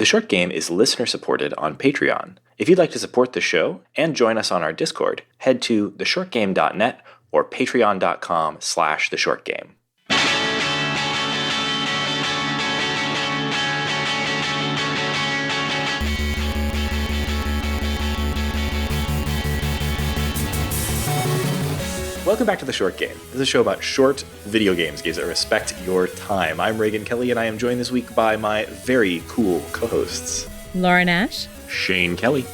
The Short Game is listener-supported on Patreon. If you'd like to support the show and join us on our Discord, head to theshortgame.net or patreon.com/theshortgame. Welcome back to The Short Game. This is a show about short video games that respect your time. I'm Reagan Kelly, and I am joined this week by my very cool co-hosts. Lauren Ash. Shane Kelly.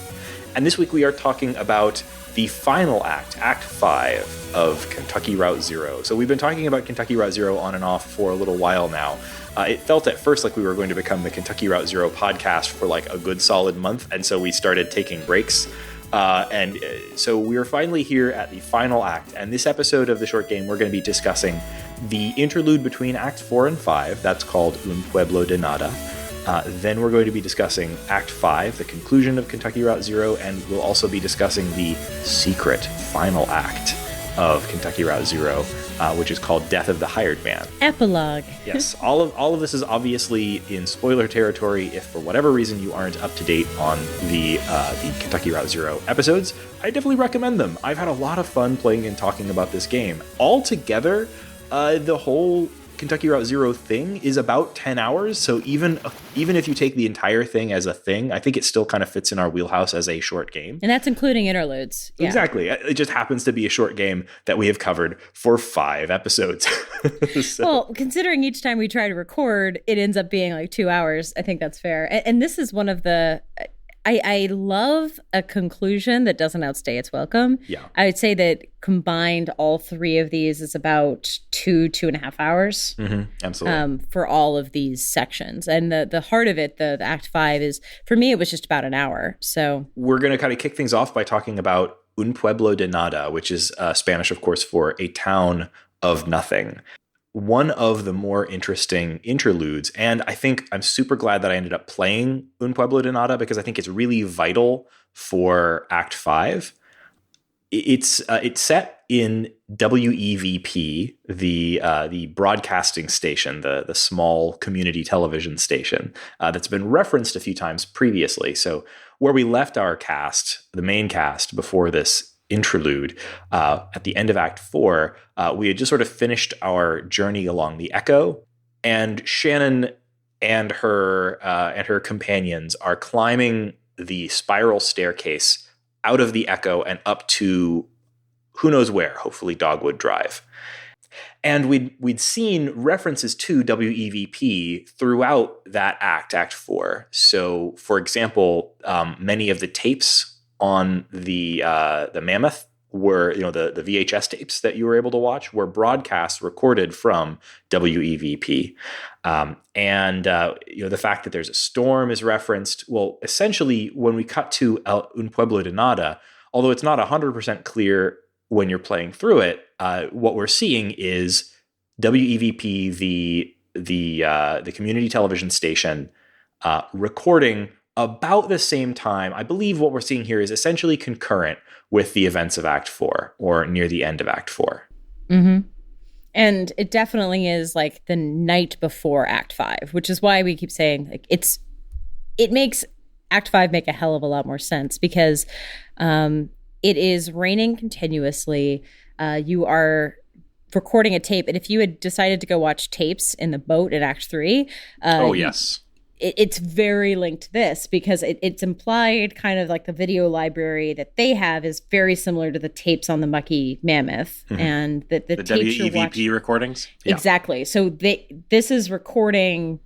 And this week we are talking about the final act, Act 5 of Kentucky Route Zero. So we've been talking about Kentucky Route Zero on and off for a little while now. It felt at first like we were going to become the Kentucky Route Zero podcast for like a good solid month, and so we started taking breaks. So we're finally here at the final act, and this episode of The Short Game, we're going to be discussing the interlude between Acts 4 and 5. That's called Un Pueblo De Nada. Then we're going to be discussing Act 5, the conclusion of Kentucky Route Zero, and we'll also be discussing the secret final act of Kentucky Route Zero, which is called Death of the Hired Man. Epilogue. Yes, all of this is obviously in spoiler territory. If for whatever reason you aren't up to date on the Kentucky Route Zero episodes, I definitely recommend them. I've had a lot of fun playing and talking about this game. Altogether, the whole Kentucky Route Zero thing is about 10 hours, so even if you take the entire thing as a thing, I think it still kind of fits in our wheelhouse as a short game. And that's including interludes. Yeah. Exactly. It just happens to be a short game that we have covered for 5 episodes. Well, considering each time we try to record, it ends up being like 2 hours, I think that's fair. And this is one of the... I love a conclusion that doesn't outstay its welcome. Yeah. I would say that combined, all 3 of these is about 2.5 hours. Mm-hmm. Absolutely. For all of these sections. And the heart of it, the Act 5 is, for me, it was just about an hour. So we're going to kind of kick things off by talking about Un Pueblo de Nada, which is Spanish, of course, for a town of nothing. One of the more interesting interludes, and I think I'm super glad that I ended up playing Un Pueblo de Nada because I think it's really vital for Act 5. It's set in WEVP, the broadcasting station, the small community television station that's been referenced a few times previously. So where we left our cast, the main cast, before this interlude, at the end of Act 4, we had just sort of finished our journey along the Echo, and Shannon and her companions are climbing the spiral staircase out of the Echo and up to who knows where, hopefully Dogwood Drive. And we'd seen references to WEVP throughout that Act 4. So, for example, many of the tapes on the Mammoth were, the VHS tapes that you were able to watch were broadcasts recorded from WEVP. The fact that there's a storm is referenced. Well, essentially, when we cut to Un Pueblo de Nada, although it's not 100% clear when you're playing through it, what we're seeing is WEVP, the community television station, recording about the same time. I believe what we're seeing here is essentially concurrent with the events of Act 4, or near the end of Act 4. Mm-hmm. And it definitely is like the night before Act 5, which is why we keep saying like it makes Act 5 make a hell of a lot more sense, because it is raining continuously. You are recording a tape, and if you had decided to go watch tapes in the boat in Act 3, oh yes. It's very linked to this, because it's implied kind of like the video library that they have is very similar to the tapes on the Mucky Mammoth. Mm-hmm. And the tapes WEVP recordings? Yeah. Exactly. So this is recording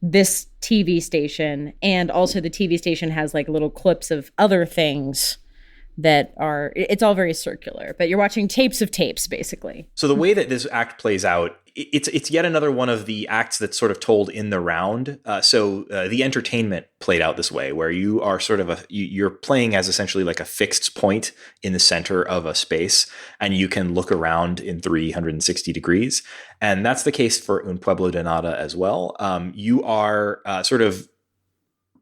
this TV station, and also the TV station has like little clips of other things that are, it's all very circular, but you're watching tapes of tapes, basically. So the way that this act plays out, it's yet another one of the acts that's sort of told in the round. The entertainment played out this way, where you are sort of you're playing as essentially like a fixed point in the center of a space, and you can look around in 360 degrees. And that's the case for Un Pueblo de Nada as well. You are sort of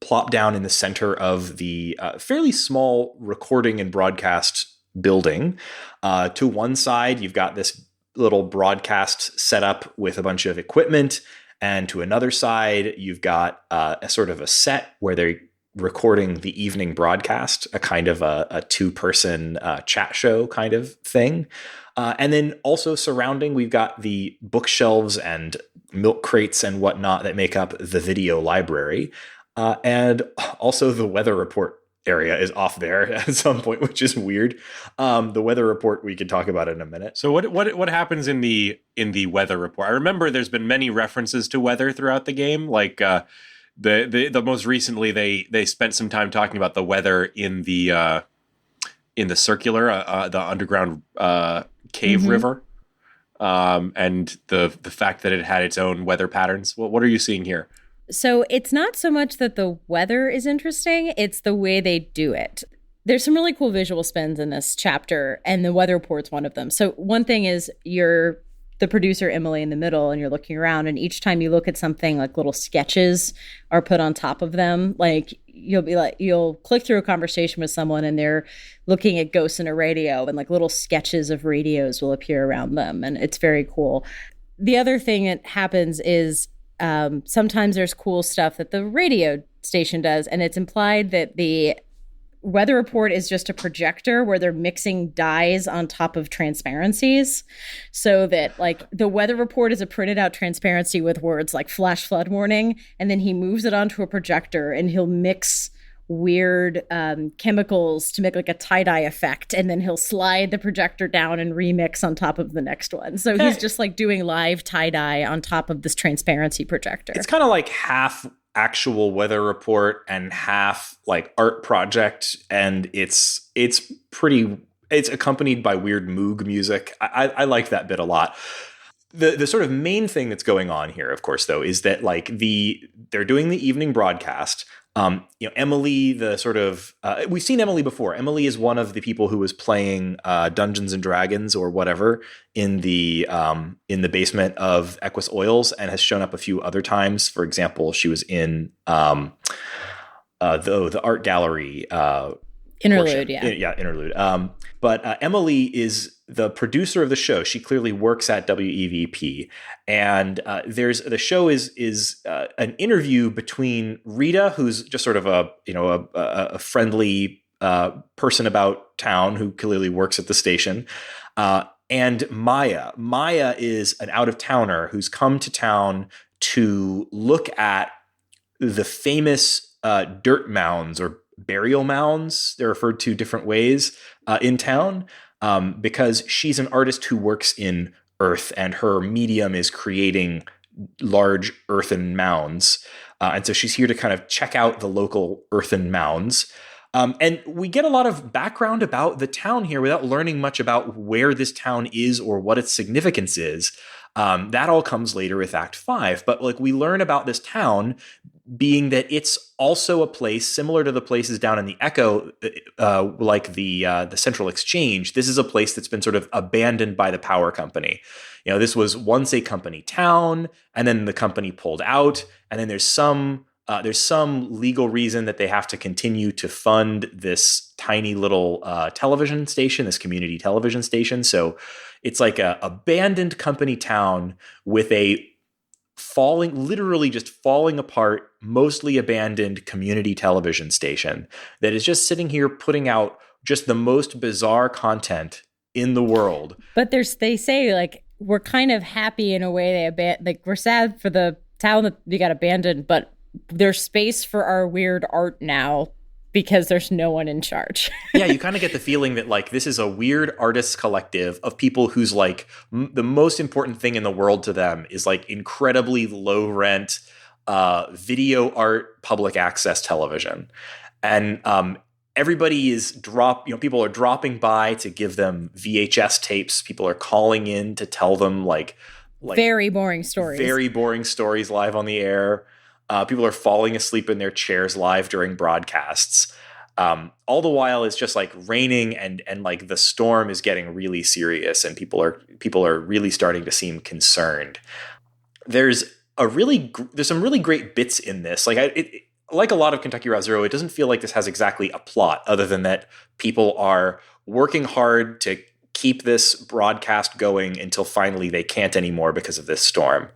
plop down in the center of the fairly small recording and broadcast building. To one side, you've got this little broadcast setup with a bunch of equipment, And to another side, you've got a sort of a set where they're recording the evening broadcast, a kind of a two-person chat show kind of thing. And then also surrounding, we've got the bookshelves and milk crates and whatnot that make up the video library. And also the weather report area is off there at some point, which is weird. The weather report we can talk about in a minute. So what happens in the weather report? I remember there's been many references to weather throughout the game. Like the most recently they spent some time talking about the weather in the circular, the underground cave river, and the fact that it had its own weather patterns. What are you seeing here? So it's not so much that the weather is interesting, it's the way they do it. There's some really cool visual spins in this chapter, and the weather report's one of them. So one thing is you're the producer, Emily, in the middle, and you're looking around, and each time you look at something, like little sketches are put on top of them. Like you'll click through a conversation with someone and they're looking at ghosts in a radio, and like little sketches of radios will appear around them, and it's very cool. The other thing that happens is sometimes there's cool stuff that the radio station does, and it's implied that the weather report is just a projector where they're mixing dyes on top of transparencies, so that like the weather report is a printed out transparency with words like flash flood warning, and then he moves it onto a projector and he'll mix weird chemicals to make like a tie-dye effect, and then he'll slide the projector down and remix on top of the next one. So he's just like doing live tie-dye on top of this transparency projector. It's kind of like half actual weather report and half like art project, and it's accompanied by weird Moog music. I like that bit a lot. The sort of main thing that's going on here, of course, though, is that like they're doing the evening broadcast. Emily, the sort of we've seen Emily before. Emily is one of the people who was playing Dungeons and Dragons or whatever in the basement of Equus Oils, and has shown up a few other times. For example, she was in the art gallery interlude, portion. Interlude. But Emily is the producer of the show. She clearly works at WEVP, and the show is an interview between Rita, who's just sort of a friendly person about town who clearly works at the station, and Maya. Maya is an out-of-towner who's come to town to look at the famous dirt mounds or burial mounds. They're referred to different ways in town, because she's an artist who works in earth, and her medium is creating large earthen mounds. And so she's here to kind of check out the local earthen mounds. And we get a lot of background about the town here without learning much about where this town is or what its significance is. That all comes later with Act 5. But like we learn about this town being that it's also a place similar to the places down in the Echo, like the Central Exchange. This is a place that's been sort of abandoned by the power company. This was once a company town, and then the company pulled out, and then there's some legal reason that they have to continue to fund this tiny little television station, this community television station. So it's like a abandoned company town with a literally just falling apart, mostly abandoned community television station that is just sitting here putting out just the most bizarre content in the world. But they say like we're kind of happy in a way. We're sad for the town that we got abandoned, but there's space for our weird art now because there's no one in charge. Yeah, you kind of get the feeling that like this is a weird artists collective of people whose like the most important thing in the world to them is like incredibly low rent video art public access television. And everybody is people are dropping by to give them VHS tapes. People are calling in to tell them like very boring stories live on the air. People are falling asleep in their chairs live during broadcasts. All the while it's just like raining and like the storm is getting really serious, and people are really starting to seem concerned. There's some really great bits in this. Like a lot of Kentucky Route Zero, it doesn't feel like this has exactly a plot other than that people are working hard to keep this broadcast going until finally they can't anymore because of this storm.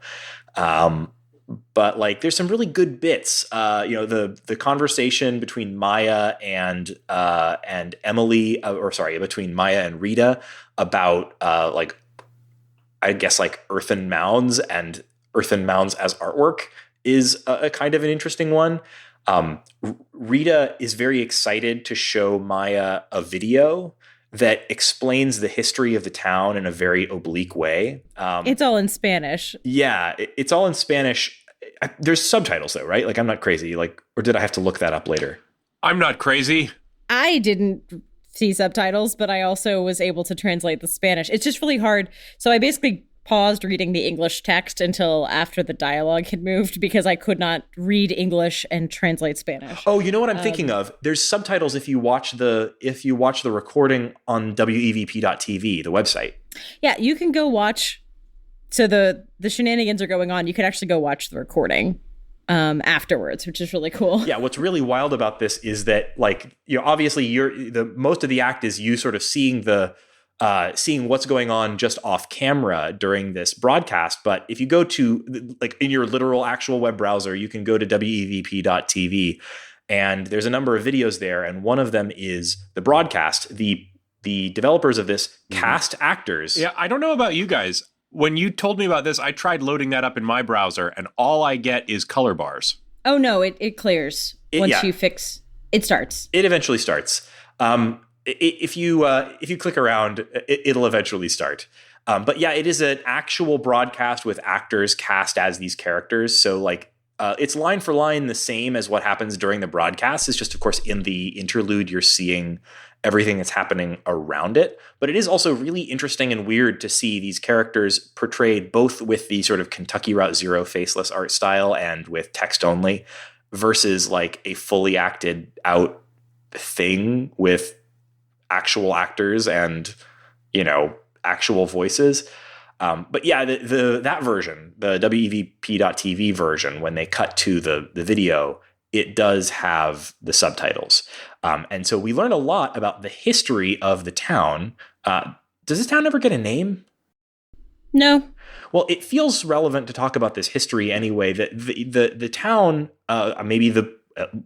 but like there's some really good bits. The conversation between Maya and Emily, between Maya and Rita about like I guess like earthen mounds and earthen mounds as artwork is a kind of an interesting one. Rita is very excited to show Maya a video that explains the history of the town in a very oblique way. It's all in Spanish. Yeah, it's all in Spanish. There's subtitles though, right? Like I'm not crazy. Like, or did I have to look that up later? I'm not crazy. I didn't see subtitles, but I also was able to translate the Spanish. It's just really hard. So I basically paused reading the English text until after the dialogue had moved because I could not read English and translate Spanish. Oh, you know what I'm thinking of? There's subtitles if you watch the recording on wevp.tv, the website. Yeah, you can go watch. So the shenanigans are going on. You can actually go watch the recording afterwards, which is really cool. Yeah, what's really wild about this is that, like, obviously most of the act is you sort of seeing what's going on just off camera during this broadcast. But if you go to like in your literal actual web browser, you can go to wevp.tv and there's a number of videos there. And one of them is the broadcast. The developers of this cast actors. Yeah, I don't know about you guys. When you told me about this, I tried loading that up in my browser, and all I get is color bars. Oh, no, it clears once you fix. It starts. It eventually starts. If you click around, it'll eventually start. But yeah, it is an actual broadcast with actors cast as these characters. So like it's line for line the same as what happens during the broadcast. It's just, of course, in the interlude, you're seeing everything that's happening around it. But it is also really interesting and weird to see these characters portrayed both with the sort of Kentucky Route Zero faceless art style and with text only versus like a fully acted out thing with actual actors and, actual voices. But yeah, that version, the wevp.tv version, when they cut to the video, it does have the subtitles. And so we learn a lot about the history of the town. Does this town ever get a name? No. Well, it feels relevant to talk about this history anyway. That the town, maybe the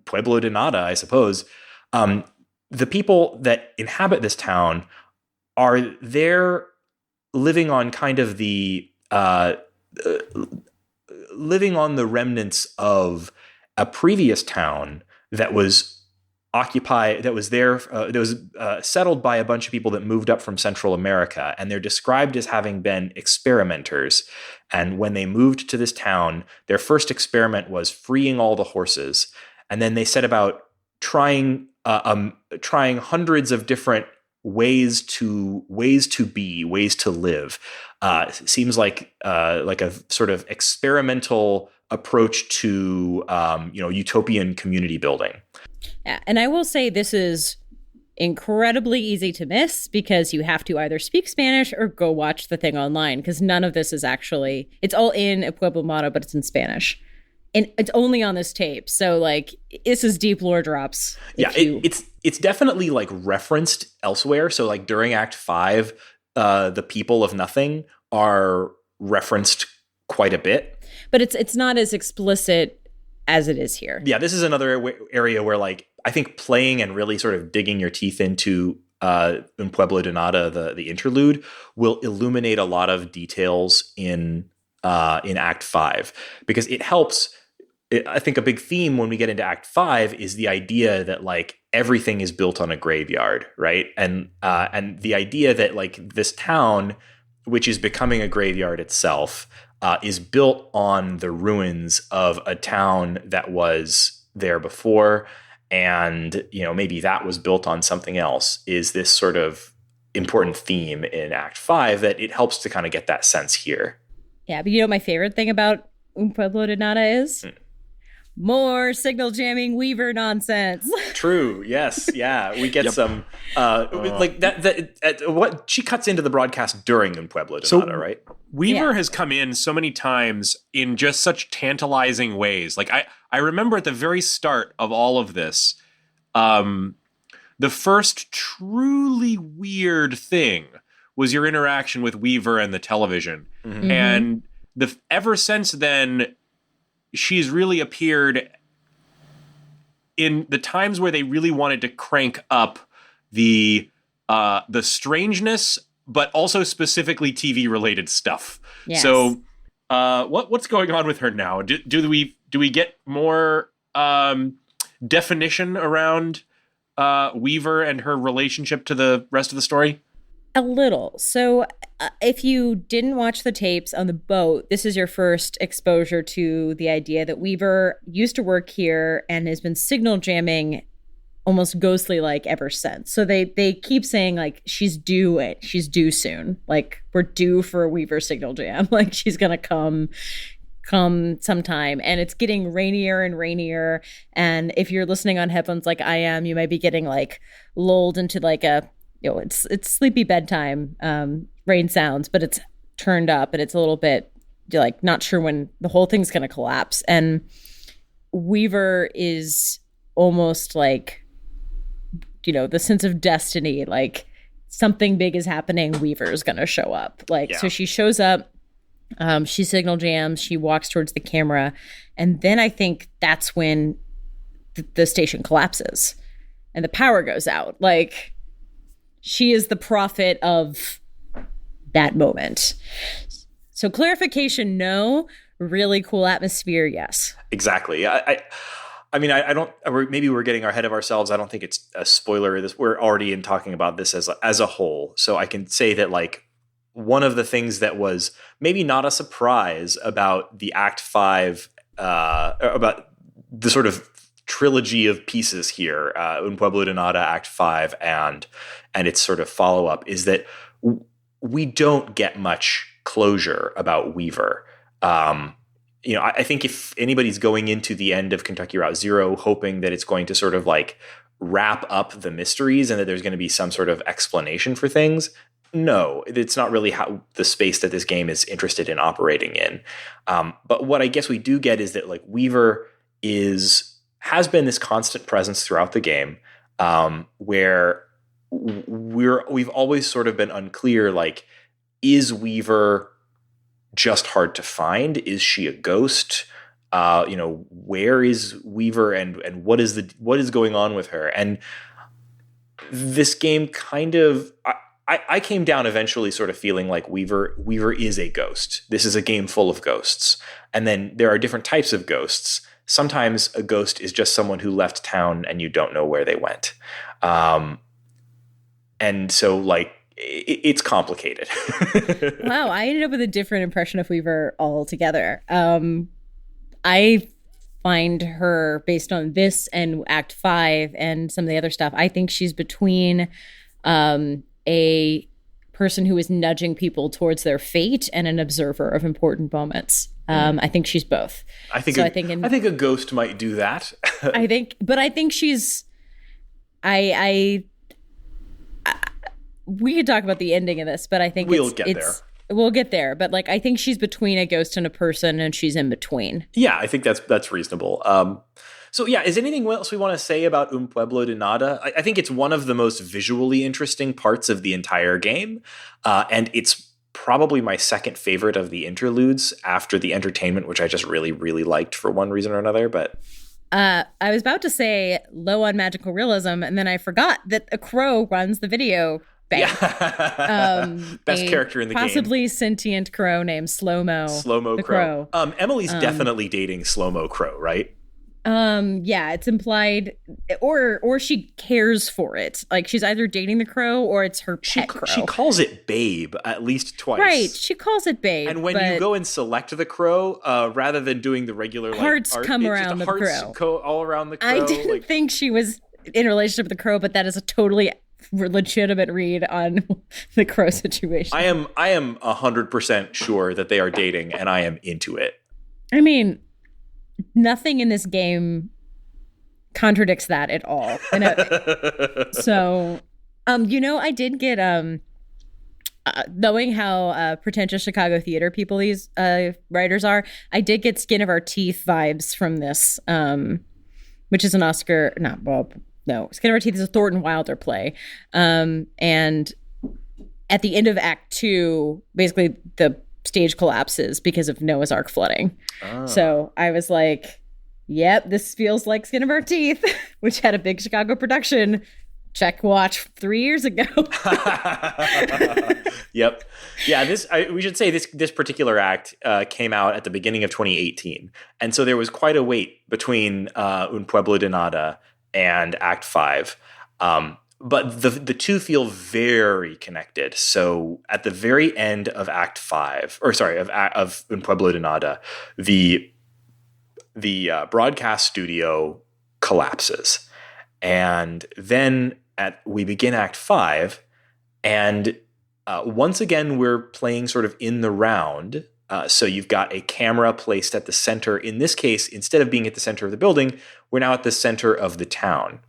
Pueblo de Nada, I suppose, the people that inhabit this town are there living on kind of living on the remnants of a previous town that was settled by a bunch of people that moved up from Central America, and they're described as having been experimenters. And when they moved to this town, their first experiment was freeing all the horses, and then they set about trying hundreds of different ways to live. Seems like a sort of experimental approach to utopian community building. Yeah, and I will say this is incredibly easy to miss because you have to either speak Spanish or go watch the thing online because none of this is actually, it's all in a Pueblo Motto, but it's in Spanish. And it's only on this tape. So like this is deep lore drops. Yeah, it's definitely like referenced elsewhere. So like during Act 5, the people of nothing are referenced quite a bit. But it's not as explicit as it is here. Yeah, this is another area where like I think playing and really sort of digging your teeth into in Pueblo de Nada, the interlude, will illuminate a lot of details in Act 5 because it helps. I think a big theme when we get into Act 5 is the idea that like everything is built on a graveyard, right? And the idea that like this town, which is becoming a graveyard itself, is built on the ruins of a town that was there before, and maybe that was built on something else. Is this sort of important theme in Act 5 that it helps to kind of get that sense here? Yeah, but my favorite thing about Un Pueblo de Nada is more signal jamming Weaver nonsense. True. Yes. Yeah. We get some like that. What she cuts into the broadcast during In Pueblo de Nada, right? Weaver has come in so many times in just such tantalizing ways. Like I remember at the very start of all of this, the first truly weird thing was your interaction with Weaver and the television, and ever since then. she's really appeared in the times where they really wanted to crank up the strangeness, but also specifically TV related stuff. Yes. So what's going on with her now? Do we get more definition around Weaver and her relationship to the rest of the story? A little. So if you didn't watch the tapes on the boat, this is your first exposure to the idea that Weaver used to work here and has been signal jamming almost ghostly like ever since. So they keep saying like she's due soon. Like we're due for a Weaver signal jam. Like she's gonna come sometime, and it's getting rainier and rainier. And if you're listening on headphones like I am, you might be getting like lulled into like a, it's sleepy bedtime rain sounds, but it's turned up and it's a little bit, you're like not sure when the whole thing's going to collapse. And Weaver is almost like, the sense of destiny, like something big is happening, Weaver's going to show up. Like, So she shows up, she signal jams, she walks towards the camera. And then I think that's when the station collapses and the power goes out. Like, she is the prophet of that moment. So clarification, no. Really cool atmosphere, yes. Exactly. I don't. Maybe we're getting ahead of ourselves. I don't think it's a spoiler. We're already in talking about this as a whole. So I can say that like one of the things that was maybe not a surprise about the Act 5, about the sort of trilogy of pieces here, Un Pueblo De Nada, Act 5, and its sort of follow-up, is that we don't get much closure about Weaver. I think if anybody's going into the end of Kentucky Route Zero hoping that it's going to sort of like wrap up the mysteries and that there's going to be some sort of explanation for things, no, it's not really how the space that this game is interested in operating in. But what I guess we do get is that like Weaver has been this constant presence throughout the game, where we've always sort of been unclear, like, is Weaver just hard to find? Is she a ghost? Where is Weaver and what is going on with her? And this game kind of, I came down eventually sort of feeling like Weaver is a ghost. This is a game full of ghosts. And then there are different types of ghosts. Sometimes a ghost is just someone who left town and you don't know where they went. And so like, it's complicated. Wow, I ended up with a different impression of Weaver altogether. I find her, based on this and Act 5 and some of the other stuff, I think she's between a person who is nudging people towards their fate and an observer of important moments. I think she's both. I think a ghost might do that. I think she's. We could talk about the ending of this, but I think we'll get there. But like, I think she's between a ghost and a person, and she's in between. Yeah, I think that's reasonable. So yeah, is anything else we want to say about Un Pueblo de Nada? I think it's one of the most visually interesting parts of the entire game, and it's probably my second favorite of the interludes after the entertainment, which I just really, really liked for one reason or another. But I was about to say low on magical realism, and then I forgot that a crow runs the video bank. Yeah. Best character in the game. Possibly sentient crow named Slow-Mo. Slow-Mo Crow. Emily's definitely dating Slow-Mo Crow, right? Yeah, it's implied, or she cares for it. Like she's either dating the crow or it's her pet crow. She calls it Babe at least twice. Right, she calls it Babe. And when you go and select the crow, rather than doing the regular hearts come around the crow, all around the crow. I didn't think she was in a relationship with the crow, but that is a totally legitimate read on the crow situation. I am 100% sure that they are dating, and I am into it. I mean, nothing in this game contradicts that at all. So, I did get knowing how pretentious Chicago theater people these writers are, I did get Skin of Our Teeth vibes from this, which is an Oscar, no, Skin of Our Teeth is a Thornton Wilder play. And at the end of Act 2, basically the stage collapses because of Noah's Ark flooding. Oh. So I was like, yep, this feels like Skin of Our Teeth, which had a big Chicago production. Check watch 3 years ago. Yep. Yeah, we should say this particular act came out at the beginning of 2018. And so there was quite a wait between Un Pueblo De Nada and Act 5. But the two feel very connected. So at the very end of Act 5, of Un Pueblo De Nada, the broadcast studio collapses. And then we begin Act 5, and once again, we're playing sort of in the round. So you've got a camera placed at the center. In this case, instead of being at the center of the building, we're now at the center of the town.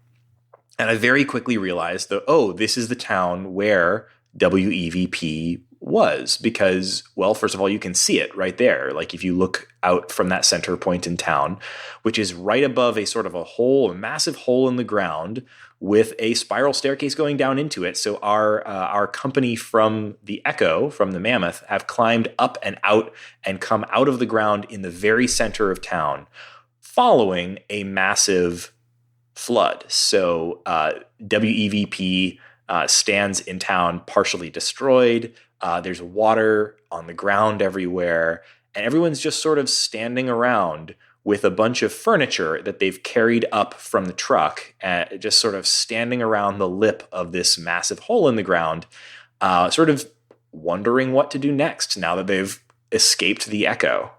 And I very quickly realized that, this is the town where WEVP was, because, well, first of all, you can see it right there. Like if you look out from that center point in town, which is right above a sort of a massive hole in the ground with a spiral staircase going down into it. So our company from the Echo, from the Mammoth, have climbed up and out and come out of the ground in the very center of town, following a massive flood. So WEVP stands in town partially destroyed. There's water on the ground everywhere, and everyone's just sort of standing around with a bunch of furniture that they've carried up from the truck, just sort of standing around the lip of this massive hole in the ground, sort of wondering what to do next now that they've escaped the Echo.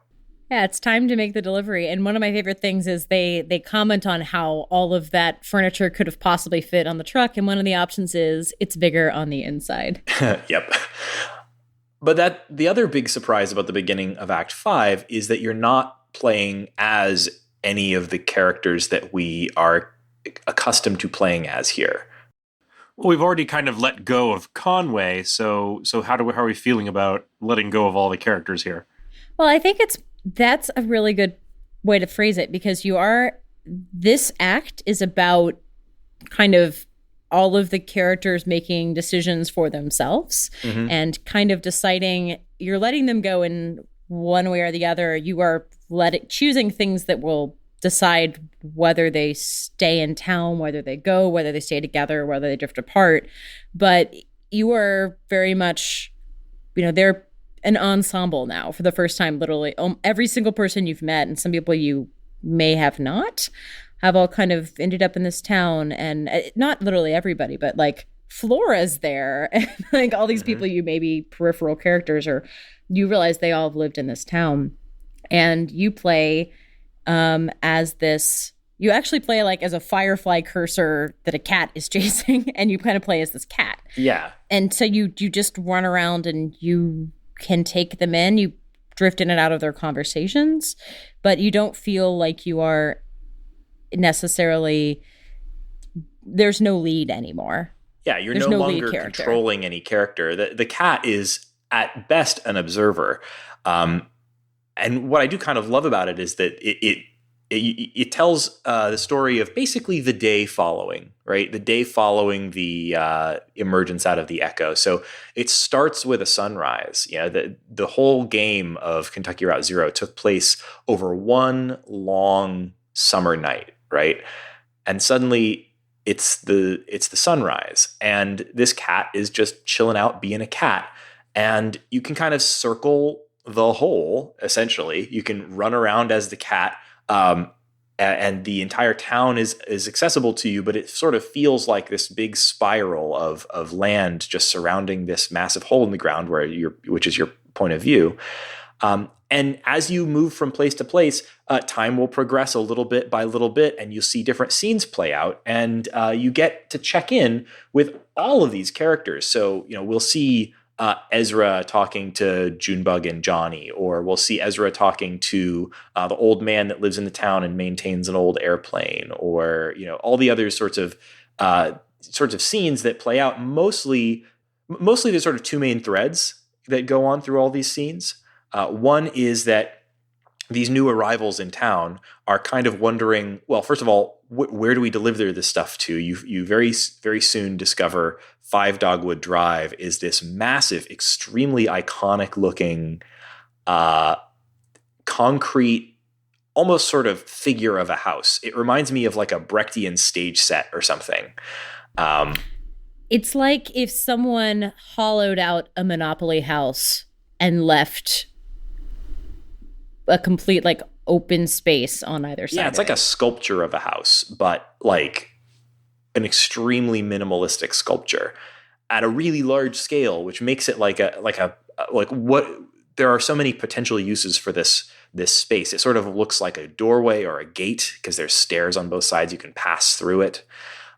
Yeah, it's time to make the delivery. And one of my favorite things is they comment on how all of that furniture could have possibly fit on the truck. And one of the options is it's bigger on the inside. Yep. But the other big surprise about the beginning of Act 5 is that you're not playing as any of the characters that we are accustomed to playing as here. Well, we've already kind of let go of Conway, so how are we feeling about letting go of all the characters here? Well, I think that's a really good way to phrase it, because this act is about kind of all of the characters making decisions for themselves and kind of deciding, you're letting them go in one way or the other. You are choosing things that will decide whether they stay in town, whether they go, whether they stay together, whether they drift apart. But you are very much, they're an ensemble now for the first time. Literally every single person you've met, and some people you may have not, have all kind of ended up in this town. And not literally everybody, but like Flora's there, and like all these people you may be peripheral characters, or you realize they all have lived in this town. And you play as this, you actually play like as a firefly cursor that a cat is chasing, and you kind of play as this cat. Yeah. And so you just run around and you can take them in, you drift in and out of their conversations, but you don't feel like you are necessarily, there's no lead anymore. Yeah, you're no longer controlling any character. The cat is at best an observer. And what I do kind of love about it is that it tells the story of basically the day following, right? The day following the emergence out of the Echo. So it starts with a sunrise. The whole game of Kentucky Route Zero took place over one long summer night, right? And suddenly it's the sunrise, and this cat is just chilling out, being a cat, and you can kind of circle the hole. Essentially, you can run around as the cat. And the entire town is accessible to you, but it sort of feels like this big spiral of land just surrounding this massive hole in the ground which is your point of view. And as you move from place to place, time will progress a little bit by little bit, and you'll see different scenes play out, and you get to check in with all of these characters. So, we'll see Ezra talking to Junebug and Johnny, or we'll see Ezra talking to the old man that lives in the town and maintains an old airplane, or all the other sorts of scenes that play out. Mostly there's sort of two main threads that go on through all these scenes. One is that these new arrivals in town are kind of wondering, well, first of all, where do we deliver this stuff to? You very, very soon discover 5 Dogwood Drive is this massive, extremely iconic looking uh, concrete, almost sort of figure of a house. It reminds me of like a Brechtian stage set or something. It's like if someone hollowed out a Monopoly house and left a complete like open space on either side. Yeah, it's like a sculpture of a house, but like an extremely minimalistic sculpture at a really large scale, which makes it like what there are so many potential uses for this space. It sort of looks like a doorway or a gate because there's stairs on both sides. You can pass through it,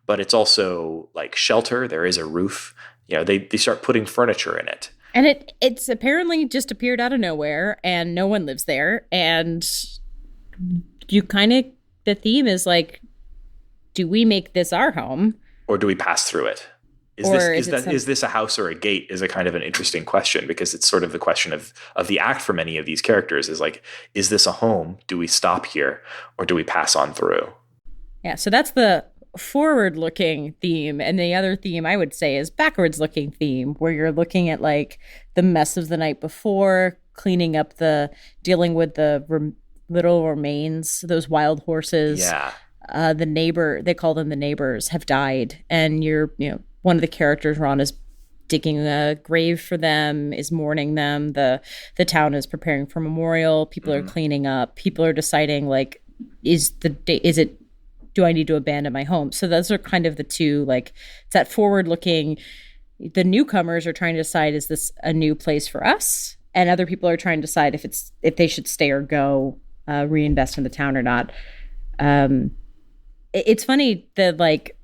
but it's also like shelter. There is a roof. They start putting furniture in it. And it's apparently just appeared out of nowhere and no one lives there. And the theme is like, do we make this our home? Or do we pass through it? Is this a house or a gate is a kind of an interesting question, because it's sort of the question of the act for many of these characters is like, is this a home? Do we stop here or do we pass on through? Yeah, so that's the forward-looking theme. And the other theme I would say is backwards-looking theme, where you're looking at like the mess of the night before, cleaning up dealing with the little remains, those wild horses. Yeah. The neighbor, they call them the neighbors, have died. And one of the characters, Ron, is digging a grave for them, is mourning them. The town is preparing for memorial. People are cleaning up. People are deciding like, do I need to abandon my home? So those are kind of the two, like, it's that forward looking. The newcomers are trying to decide, is this a new place for us? And other people are trying to decide if they should stay or go, reinvest in the town or not. It's funny that like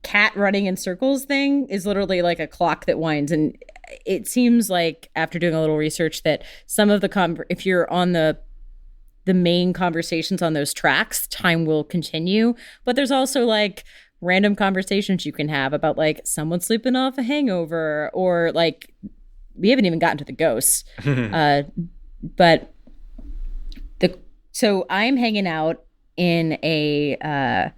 cat running in circles thing is literally like a clock that winds. And it seems like, after doing a little research, that some of if you're on the main conversations on those tracks, time will continue. But there's also like random conversations you can have about like someone sleeping off a hangover, or like, we haven't even gotten to the ghosts. But so I'm hanging out in a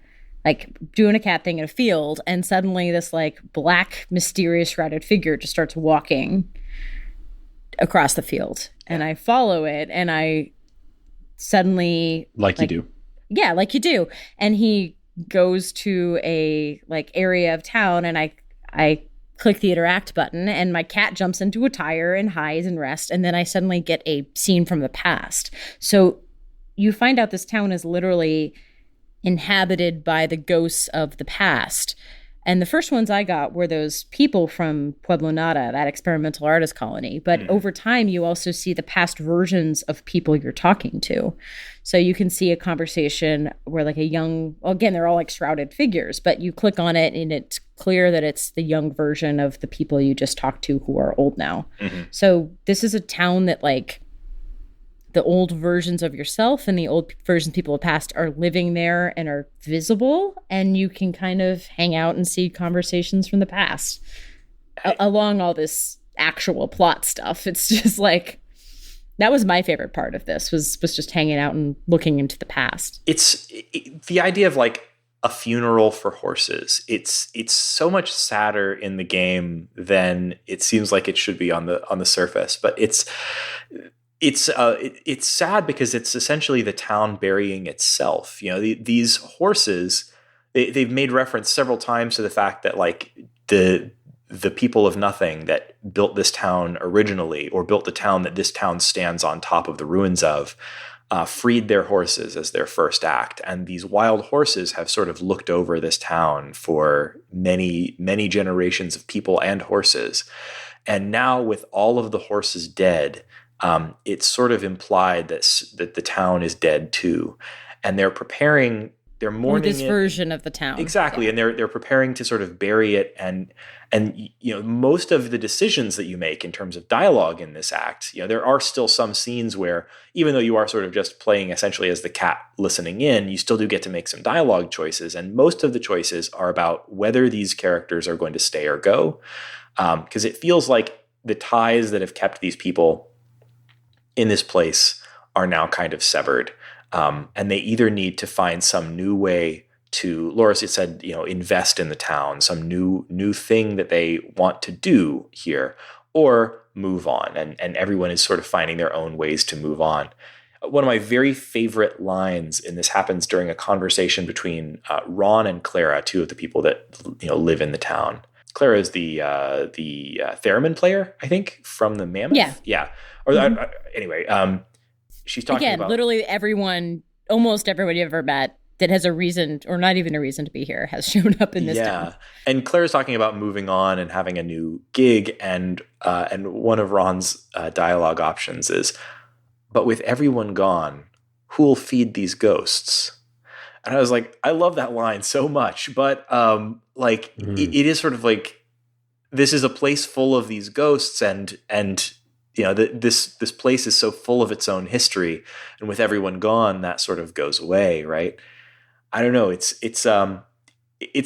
like doing a cat thing in a field, and suddenly this like black mysterious shrouded figure just starts walking across the field, and I follow it, and I suddenly like you do. Yeah, like you do. And he goes to a like area of town, and I click the interact button, and my cat jumps into a tire and hides and rests, and then I suddenly get a scene from the past. So you find out this town is literally inhabited by the ghosts of the past. And the first ones I got were those people from Pueblo Nada, that experimental artist colony. But over time, you also see the past versions of people you're talking to. So you can see a conversation where like again, they're all like shrouded figures, but you click on it and it's clear that it's the young version of the people you just talked to who are old now. So this is a town that like the old versions of yourself and the old versions of people of the past are living there and are visible, and you can kind of hang out and see conversations from the past along all this actual plot stuff. It's just like, that was my favorite part of this was just hanging out and looking into the past. It's the idea of like a funeral for horses. It's so much sadder in the game than it seems like it should be on the surface, but it's sad because it's essentially the town burying itself. These horses, they've made reference several times to the fact that like the people of nothing that built this town originally, or built the town that this town stands on top of the ruins of, freed their horses as their first act. And these wild horses have sort of looked over this town for many, many generations of people and horses. And now with all of the horses dead, it's sort of implied that the town is dead too, and they're mourning this version of the town. Exactly. Yeah. And they're preparing to sort of bury it. And most of the decisions that you make in terms of dialogue in this act, there are still some scenes where, even though you are sort of just playing essentially as the cat listening in, you still do get to make some dialogue choices. And most of the choices are about whether these characters are going to stay or go. Because it feels like the ties that have kept these people in this place are now kind of severed. And they either need to find some new way to, Laura said, invest in the town, some new thing that they want to do here, or move on. And everyone is sort of finding their own ways to move on. One of my very favorite lines, and this happens during a conversation between Ron and Clara, two of the people that live in the town. Clara is the theremin player, I think, from the Mammoth. Yeah. Or anyway, she's talking about literally almost everyone you've ever met that has a reason, or not even a reason to be here, has shown up in this town. And Claire's talking about moving on and having a new gig, and one of Ron's dialogue options is, "But with everyone gone, who'll feed these ghosts?" And I was like, I love that line so much, but it is sort of like, this is a place full of these ghosts, and this place is so full of its own history, and with everyone gone, that sort of goes away, right? I don't know. It's a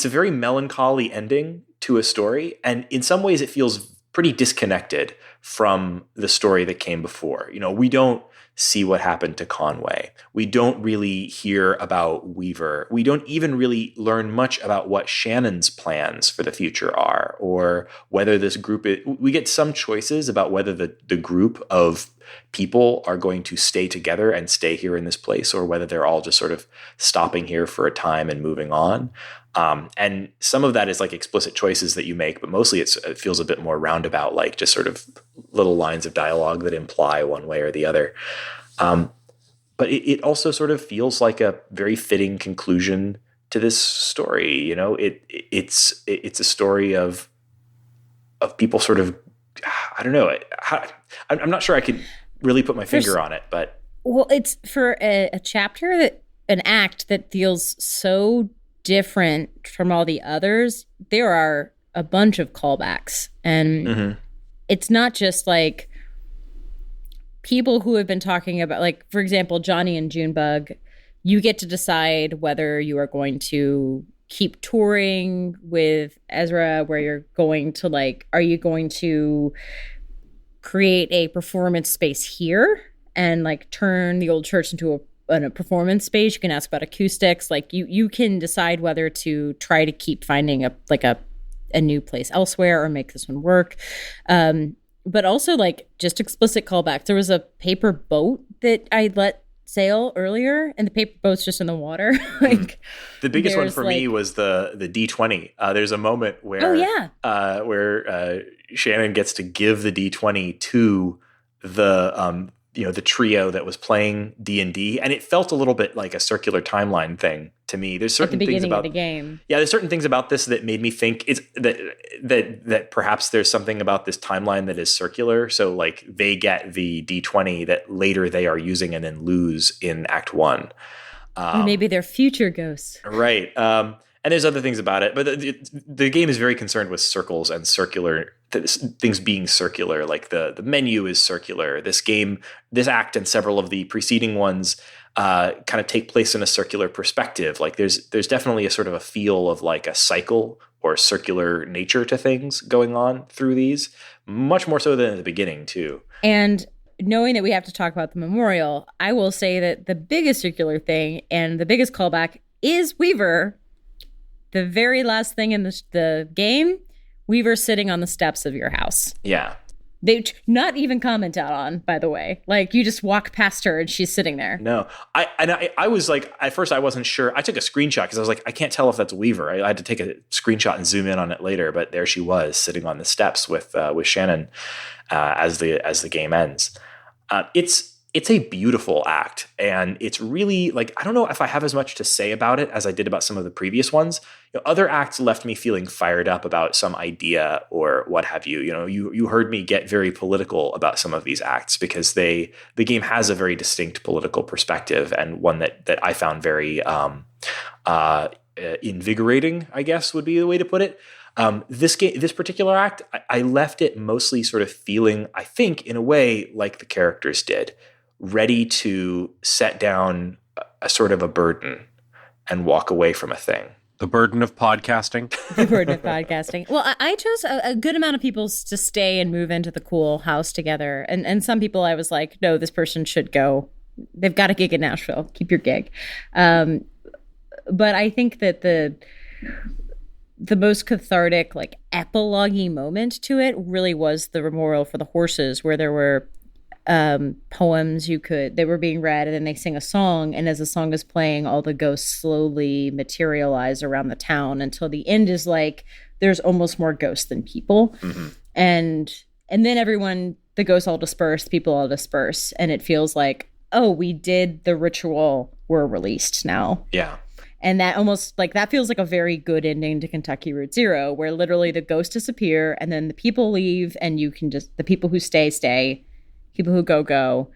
very melancholy ending to a story, and in some ways, it feels pretty disconnected from the story that came before. We don't see what happened to Conway. We don't really hear about Weaver. We don't even really learn much about what Shannon's plans for the future are, or whether this group we get some choices about whether the group of people are going to stay together and stay here in this place, or whether they're all just sort of stopping here for a time and moving on. And some of that is like explicit choices that you make, but mostly it feels a bit more roundabout, like just sort of little lines of dialogue that imply one way or the other. But it also sort of feels like a very fitting conclusion to this story. It's a story of people sort of, I don't know. I'm not sure I could really put my finger on it, but it's for a chapter, an act that feels so different from all the others. There are a bunch of callbacks, and it's not just like people who have been talking about, like, for example, Johnny and Junebug. You get to decide whether you are going to keep touring with Ezra, where you're going to are you going to create a performance space here and turn the old church into a performance space. You can ask about acoustics. You can decide whether to try to keep finding a new place elsewhere or make this one work. But also just explicit callbacks. There was a paper boat that I let sail earlier, and the paper boat's just in the water. The biggest one for me was the D20. There's a moment where where Shannon gets to give the D20 to the trio that was playing D&D, and it felt a little bit like a circular timeline thing to me. There's certain things about the game. Yeah, there's certain things about this that made me think that perhaps there's something about this timeline that is circular. So they get the D20 that later they are using and then lose in Act 1. Or maybe they're future ghosts. Right. And there's other things about it, but the game is very concerned with circles and circular things being circular. Like the menu is circular. This act and several of the preceding ones kind of take place in a circular perspective. There's definitely a sort of a feel of a cycle or circular nature to things going on through these, much more so than at the beginning too. And knowing that we have to talk about the memorial, I will say that the biggest circular thing and the biggest callback is Weaver. The very last thing in the game, Weaver sitting on the steps of your house. Yeah. They not even comment out on, by the way. You just walk past her and she's sitting there. No. I was at first I wasn't sure. I took a screenshot because I was I can't tell if that's Weaver. I had to take a screenshot and zoom in on it later, but there she was sitting on the steps with Shannon as the game ends. It's a beautiful act, and it's really I don't know if I have as much to say about it as I did about some of the previous ones. Other acts left me feeling fired up about some idea or what have you. You heard me get very political about some of these acts because the game has a very distinct political perspective, and one that I found very invigorating, I guess would be the way to put it. This particular act, I left it mostly sort of feeling, I think, in a way like the characters did, ready to set down a sort of a burden and walk away from a thing. The burden of podcasting. The burden of podcasting. Well, I chose a good amount of people to stay and move into the cool house together. And some people I was like, no, this person should go. They've got a gig in Nashville. Keep your gig. But I think that the most cathartic, like epilogue-y moment to it really was the memorial for the horses, where there were poems they were being read, and then they sing a song, and as the song is playing, all the ghosts slowly materialize around the town until the end is like there's almost more ghosts than people. Mm-hmm. And then the ghosts all disperse, people all disperse, and it feels like, oh, we did the ritual, we're released now. Yeah. And that almost like that feels like a very good ending to Kentucky Route Zero, where literally the ghosts disappear and then the people leave, and the people who stay, people who go,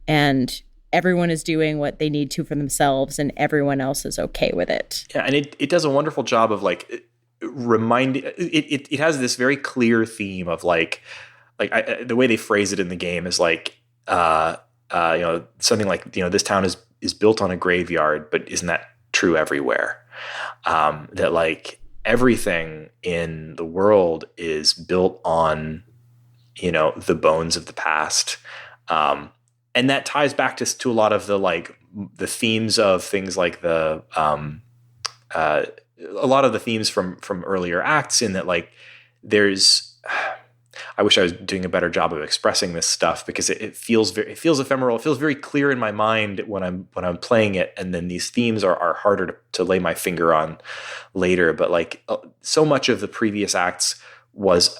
and everyone is doing what they need to for themselves, and everyone else is okay with it. Yeah, and it does a wonderful job of like reminding. It has this very clear theme of the way they phrase it in the game is like something like this town is built on a graveyard, but isn't that true everywhere? That like everything in the world is built on the bones of the past, and that ties back to a lot of the themes of things like a lot of the themes from earlier acts, in that like there's I wish I was doing a better job of expressing this stuff, because it feels ephemeral. It feels very clear in my mind when I'm playing it, and then these themes are harder to lay my finger on later. But like so much of the previous acts was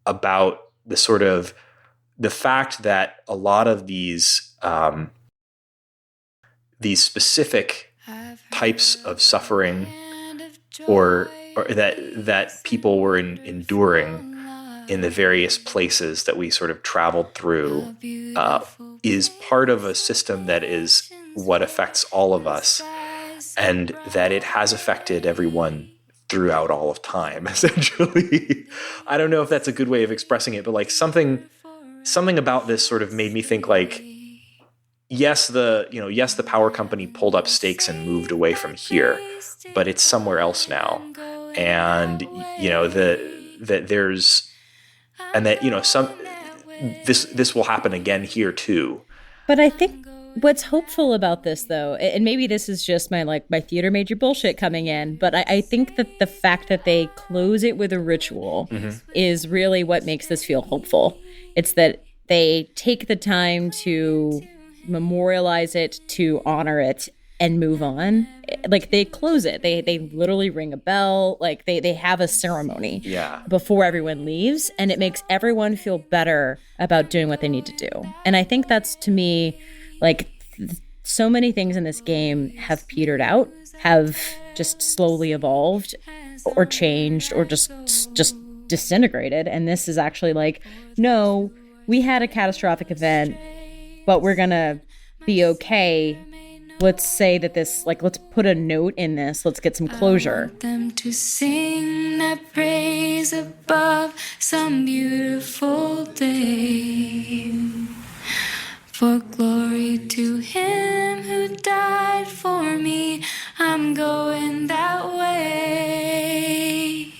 about the fact that a lot of these specific types of suffering or that people were enduring in the various places that we sort of traveled through is part of a system that is what affects all of us, and that it has affected everyone throughout all of time, essentially. I don't know if that's a good way of expressing it, but like something about this sort of made me think like, yes, the power company pulled up stakes and moved away from here, but it's somewhere else now. And, that there's, and that, this will happen again here too. But I think what's hopeful about this, though, and maybe this is just my theater major bullshit coming in, but I think that the fact that they close it with a ritual is really what makes this feel hopeful. It's that they take the time to memorialize it, to honor it, and move on. Like they close it. They literally ring a bell. Like they have a ceremony before everyone leaves, and it makes everyone feel better about doing what they need to do. And I think that's, to me, like so many things in this game have petered out, have just slowly evolved or changed or just disintegrated. And this is actually like, no, we had a catastrophic event, but we're gonna be okay. Let's say that this, like, let's put a note in this. Let's get some closure. I want them to sing that praise above some beautiful day. For glory to him who died for me, I'm going that way.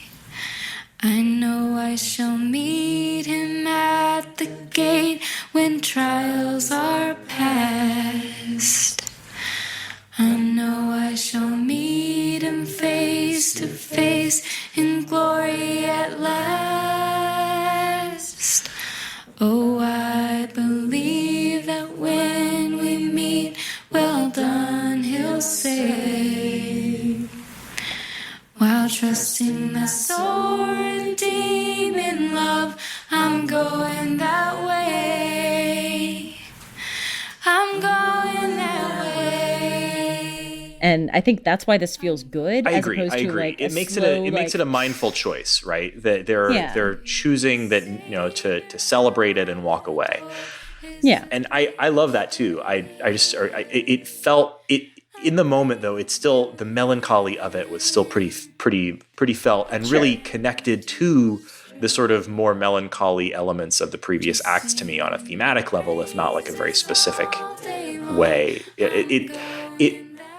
I know I shall meet him at the gate when trials are past. I know I shall meet him face to face in glory at last. Oh, I believe that when we meet, well done, he'll say, while trusting my soul redeeming love, I'm going that way. I'm going that way. And I think that's why this feels good. I agree. Like it makes it a mindful choice, right? That they're choosing that, to celebrate it and walk away. Yeah. And I love that too. It felt it in the moment, though. It's still, the melancholy of it was still pretty felt, and really connected to the sort of more melancholy elements of the previous acts to me on a thematic level, if not like a very specific way.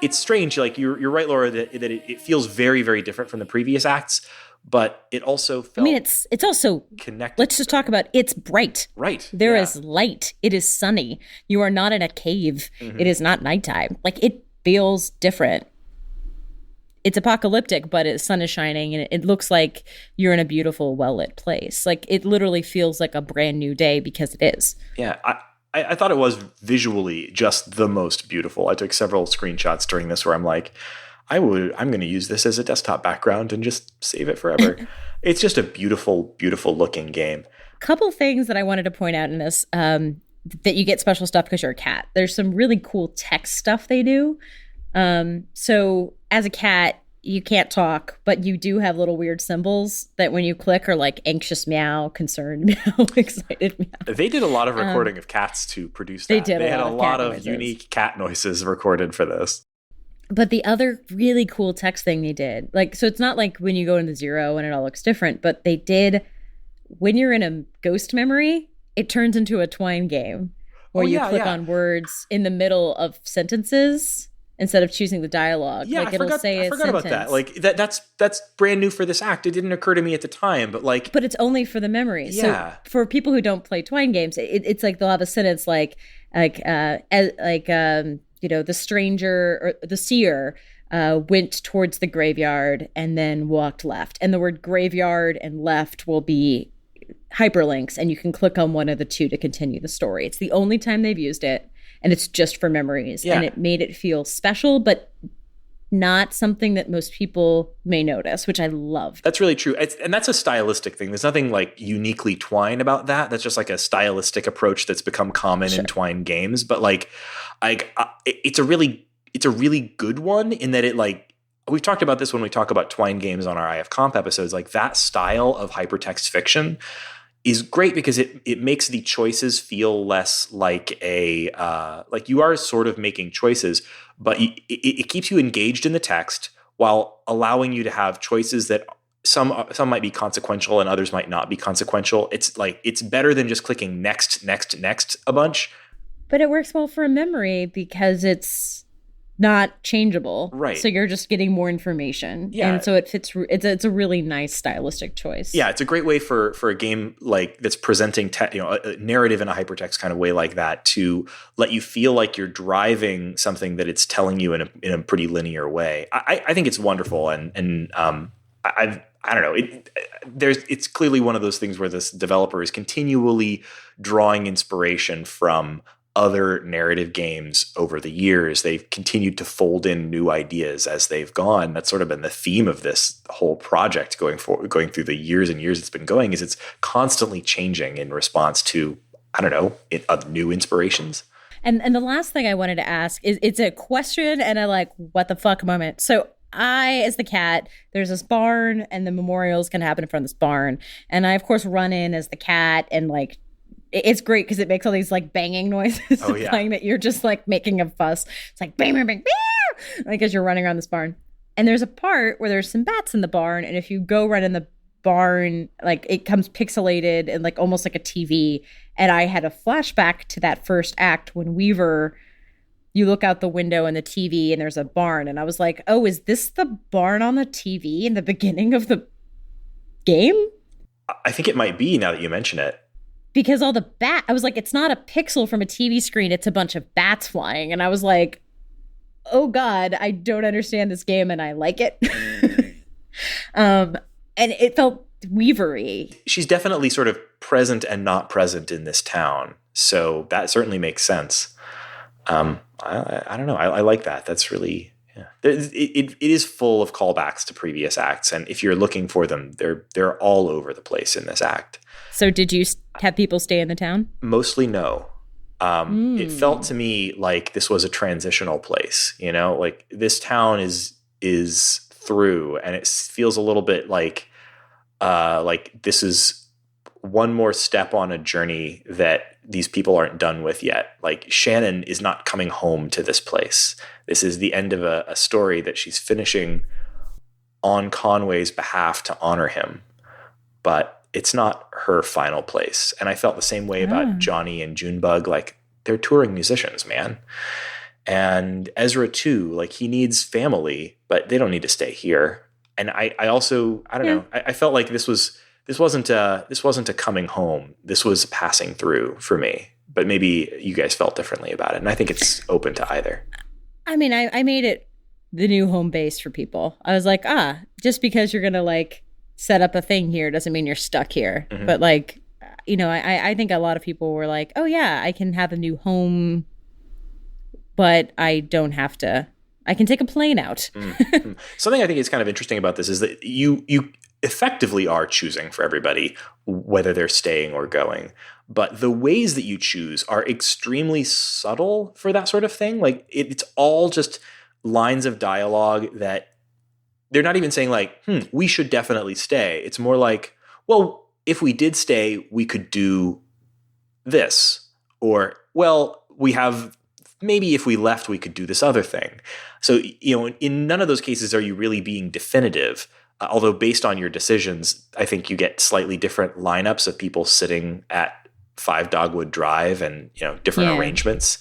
It's strange. Like you're right, Laura, that it feels very, very different from the previous acts, but it also felt, it's also connected. Let's just talk about, it's bright. Right. There is light. It is sunny. You are not in a cave. Mm-hmm. It is not nighttime. Like, it feels different. it's apocalyptic, but the sun is shining and it looks like you're in a beautiful, well-lit place. Like it literally feels like a brand new day because it is. Yeah, I thought it was visually just the most beautiful. I took several screenshots during this where I'm like, I'm going to use this as a desktop background and just save it forever. It's just a beautiful, beautiful looking game. Couple things that I wanted to point out in this, that you get special stuff because you're a cat. There's some really cool text stuff they do. So as a cat, you can't talk, but you do have little weird symbols that when you click are like anxious meow, concerned meow, excited meow. They did a lot of recording of cats to produce that. They did. They had a lot of noises. unique cat noises recorded for this. But the other really cool text thing they did, like, so it's not like when you go into Zero and it all looks different, but they did, when you're in a ghost memory, it turns into a Twine game where you click on words in the middle of sentences instead of choosing the dialogue. Yeah, like I forgot about that. Like that's brand new for this act. It didn't occur to me at the time, but it's only for the memories. Yeah. So for people who don't play Twine games, it's like they'll have a sentence the stranger or the seer went towards the graveyard and then walked left. And the word graveyard and left will be hyperlinks, and you can click on one of the two to continue the story. It's the only time they've used it, and it's just for memories. Yeah. And it made it feel special, but not something that most people may notice, which I love. That's really true. And that's a stylistic thing. There's nothing like uniquely Twine about that. That's just like a stylistic approach that's become common in Twine games. But it's a really good one in that it we've talked about this when we talk about Twine games on our IF Comp episodes. Like that style of hypertext fiction is great because it makes the choices feel less like like you are sort of making choices, but it keeps you engaged in the text while allowing you to have choices that some might be consequential and others might not be consequential. It's better than just clicking next a bunch. But it works well for a memory because it's not changeable. Right. So you're just getting more information. Yeah. And so it fits. It's a really nice stylistic choice. Yeah, it's a great way for a game like that's presenting a narrative in a hypertext kind of way like that to let you feel like you're driving something that it's telling you in a pretty linear way. I think it's wonderful, and I don't know. It's clearly one of those things where this developer is continually drawing inspiration from other narrative games over the years. They've continued to fold in new ideas as they've gone. That's sort of been the theme of this whole project going through the years and years it's been going, is it's constantly changing in response to, new inspirations. And the last thing I wanted to ask is, it's a question and a what the fuck moment. So I, as the cat, there's this barn and the memorials can happen in front of this barn. And I, of course, run in as the cat and it's great because it makes all these banging noises playing that you're just making a fuss. It's like bang, bang, bang, bang, as you're running around this barn. And there's a part where there's some bats in the barn. And if you go run in the barn, it comes pixelated and almost like a TV. And I had a flashback to that first act when Weaver, you look out the window in the TV and there's a barn. And I was like, oh, is this the barn on the TV in the beginning of the game? I think it might be, now that you mention it. Because all the I was like, it's not a pixel from a TV screen. It's a bunch of bats flying. And I was like, oh God, I don't understand this game and I like it. And it felt Weavery. She's definitely sort of present and not present in this town. So that certainly makes sense. I don't know. I like that. That's really, yeah. It is full of callbacks to previous acts. And if you're looking for them, they're all over the place in this act. So did you have people stay in the town? Mostly no. It felt to me like this was a transitional place, this town is through, and it feels a little bit like this is one more step on a journey that these people aren't done with yet. Shannon is not coming home to this place. This is the end of a story that she's finishing on Conway's behalf to honor him. But it's not her final place. And I felt the same way about Johnny and Junebug. They're touring musicians, man. And Ezra too, he needs family, but they don't need to stay here. And I also, I don't know, I felt like this wasn't a coming home. This was passing through for me. But maybe you guys felt differently about it. And I think it's open to either. I mean, I made it the new home base for people. I was like, just because you're gonna like set up a thing here doesn't mean you're stuck here. Mhm. But like, I think a lot of people were like, oh yeah, I can have a new home, but I don't have to. I can take a plane out. Mhm. Something I think is kind of interesting about this is that you effectively are choosing for everybody whether they're staying or going. But the ways that you choose are extremely subtle for that sort of thing. Like it's all just lines of dialogue that they're not even saying like, we should definitely stay. It's more like, well, if we did stay, we could do this. Or, well, we have maybe if we left, we could do this other thing. So, in none of those cases are you really being definitive. Although based on your decisions, I think you get slightly different lineups of people sitting at 5 Dogwood Drive and, different arrangements.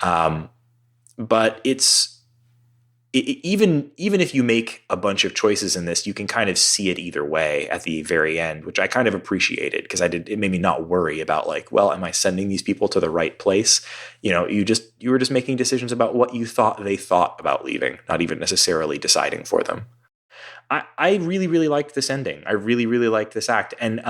But even if you make a bunch of choices in this, you can kind of see it either way at the very end, which I kind of appreciated because it made me not worry about like, well, am I sending these people to the right place? You were just making decisions about what you thought they thought about leaving, not even necessarily deciding for them. I really, really liked this ending. I really, really liked this act. And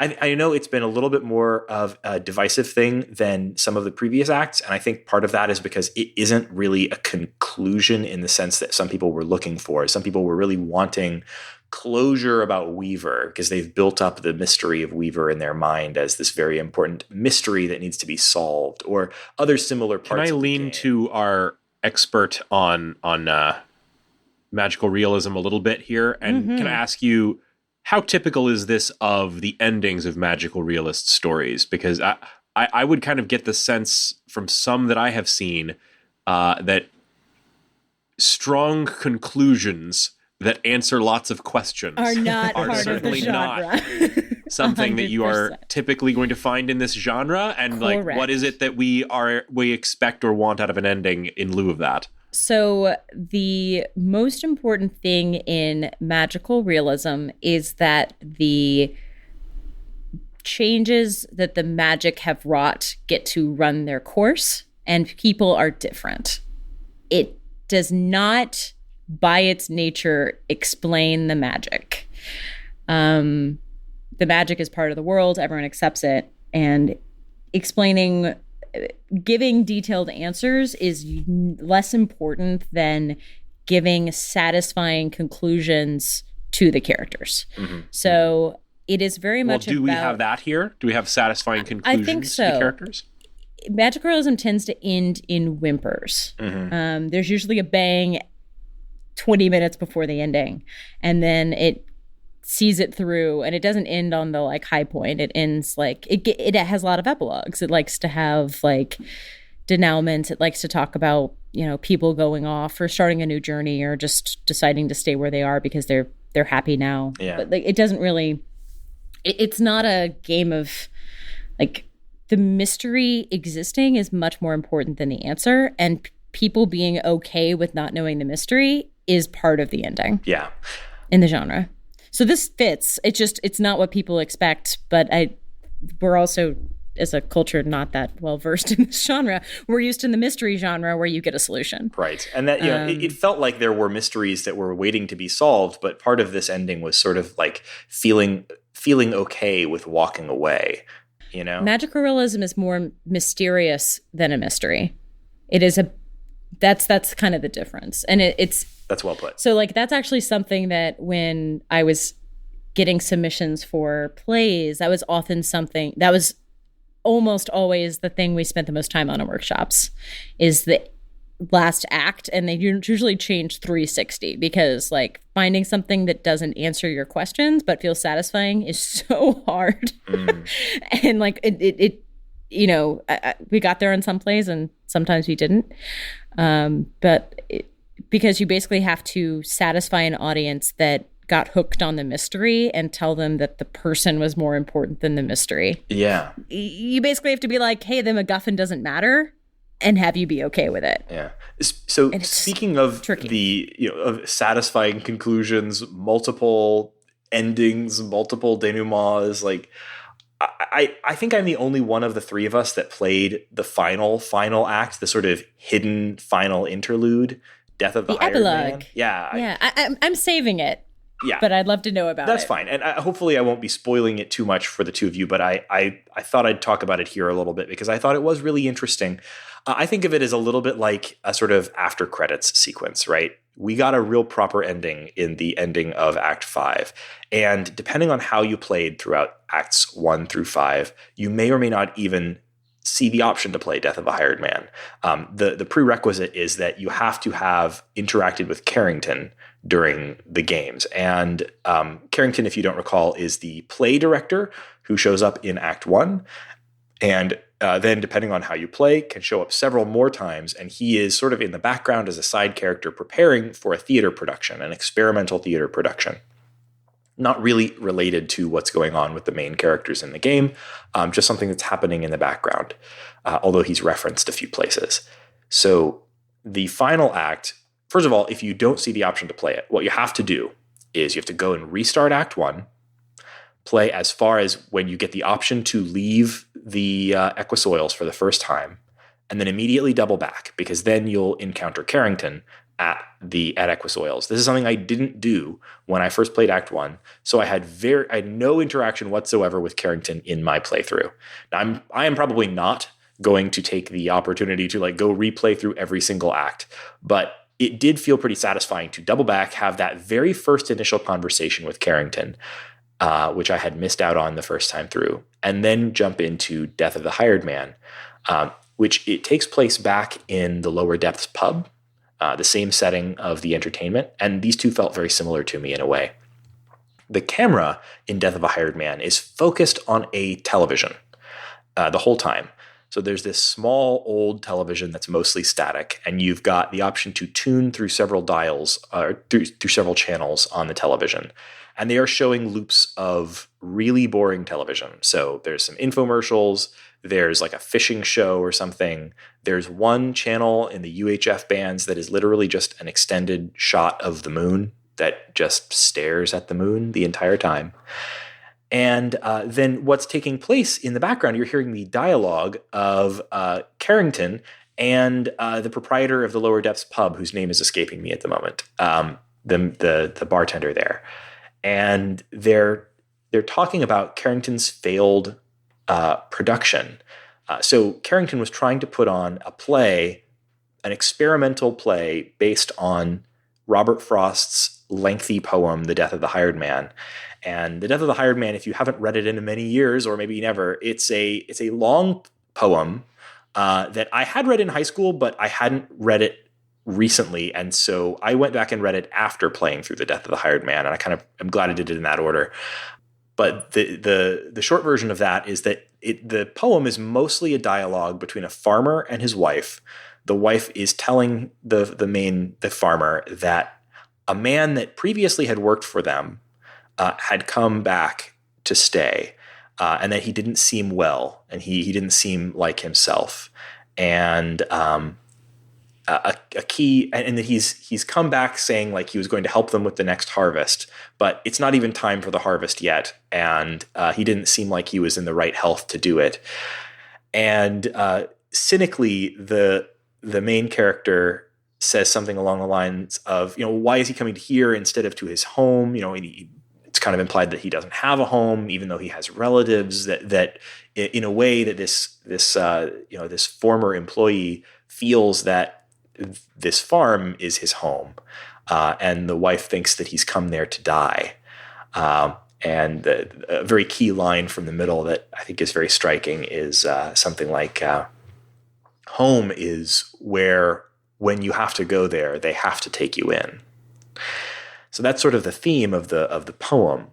I know it's been a little bit more of a divisive thing than some of the previous acts. And I think part of that is because it isn't really a conclusion in the sense that some people were looking for. Some people were really wanting closure about Weaver because they've built up the mystery of Weaver in their mind as this very important mystery that needs to be solved, or other similar parts. Can I lean to our expert on magical realism a little bit here? And can I ask you, how typical is this of the endings of magical realist stories? Because I would kind of get the sense from some that I have seen that strong conclusions that answer lots of questions are not are part certainly of the genre. not something that you are 100%. typically going to find in this genre. And Correct. like, what is it that we expect or want out of an ending in lieu of that? So the most important thing in magical realism is that the changes that the magic have wrought get to run their course, and people are different. It does not, by its nature, explain the magic. The magic is part of the world. Everyone accepts it. And giving detailed answers is less important than giving satisfying conclusions to the characters. Mm-hmm. So it is very much do we have that here? Do we have satisfying conclusions I think so. to the characters? Magic realism tends to end in whimpers. Mm-hmm. There's usually a bang 20 minutes before the ending, and then it sees it through, and it doesn't end on the like high point. It ends like it has a lot of epilogues. It likes to have like denouements. It likes to talk about people going off or starting a new journey or just deciding to stay where they are because they're happy now. Yeah. But like it doesn't really. It's not a game of like the mystery existing is much more important than the answer, and people being okay with not knowing the mystery is part of the ending. Yeah. In the genre. So this fits. It's not what people expect, but we're also, as a culture, not that well versed in this genre. We're used to the mystery genre where you get a solution. Right. And that, it felt like there were mysteries that were waiting to be solved, but part of this ending was sort of like feeling okay with walking away, Magical realism is more mysterious than a mystery. It is that's kind of the difference. And that's well put. So like that's actually something that when I was getting submissions for plays, that was often something that was almost always the thing we spent the most time on in workshops is the last act, and they usually change 360 because like finding something that doesn't answer your questions but feels satisfying is so hard. And like we got there in some plays and sometimes we didn't, because you basically have to satisfy an audience that got hooked on the mystery and tell them that the person was more important than the mystery. Yeah. You basically have to be like, hey, the MacGuffin doesn't matter, and have you be okay with it. Yeah. So speaking of tricky. of satisfying conclusions, multiple endings, multiple denouements, like I think I'm the only one of the three of us that played the final act, the sort of hidden final interlude Death of the The Hired epilogue. Man. Yeah. Yeah, I'm saving it. Yeah. But I'd love to know about That's it. fine. And hopefully I won't be spoiling it too much for the two of you, but I thought I'd talk about it here a little bit because I thought it was really interesting. I think of it as a little bit like a sort of after credits sequence, right? We got a real proper ending in the ending of Act 5. And depending on how you played throughout Acts 1 through 5, you may or may not even see the option to play Death of a Hired Man. The prerequisite is that you have to have interacted with Carrington during the games. And Carrington, if you don't recall, is the play director who shows up in Act 1. And then, depending on how you play, can show up several more times. And he is sort of in the background as a side character preparing for a theater production, an experimental theater production. Not really related to what's going on with the main characters in the game, just something that's happening in the background, although he's referenced a few places. So the final act, first of all, if you don't see the option to play it, what you have to do is you have to go and restart Act 1, play as far as when you get the option to leave the Equisoils for the first time, and then immediately double back, because then you'll encounter Carrington at Equisoils. This is something I didn't do when I first played Act 1, so I had no interaction whatsoever with Carrington in my playthrough. Now, I am probably not going to take the opportunity to go replay through every single act, but it did feel pretty satisfying to double back, have that very first initial conversation with Carrington, which I had missed out on the first time through, and then jump into Death of the Hired Man, which it takes place back in the Lower Depths pub, the same setting of the entertainment, and these two felt very similar to me in a way. The camera in Death of a Hired Man is focused on a television the whole time. So there's this small old television that's mostly static, and you've got the option to tune through several dials, through several channels on the television. And they are showing loops of really boring television. So there's some infomercials, there's like a fishing show or something. There's one channel in the UHF bands that is literally just an extended shot of the moon that just stares at the moon the entire time. And then what's taking place in the background, you're hearing the dialogue of Carrington and the proprietor of the Lower Depths pub, whose name is escaping me at the moment, the bartender there. And they're talking about Carrington's failed production. So Carrington was trying to put on a play, an experimental play based on Robert Frost's lengthy poem, The Death of the Hired Man. And The Death of the Hired Man, if you haven't read it in many years, or maybe never, it's a long poem that I had read in high school, but I hadn't read it recently. And so I went back and read it after playing through The Death of the Hired Man. And I'm glad I did it in that order. But the short version of that is that the poem is mostly a dialogue between a farmer and his wife. The wife is telling the farmer that a man that previously had worked for them had come back to stay, and that he didn't seem well, and he didn't seem like himself, and a key, and that he's come back saying he was going to help them with the next harvest, but it's not even time for the harvest yet, and he didn't seem like he was in the right health to do it. And cynically, the main character says something along the lines of, why is he coming here instead of to his home? It's kind of implied that he doesn't have a home, even though he has relatives. That in a way that this former employee feels that this farm is his home, and the wife thinks that he's come there to die. And a very key line from the middle that I think is very striking is something like, "Home is where, when you have to go there, they have to take you in." So that's sort of the theme of the poem.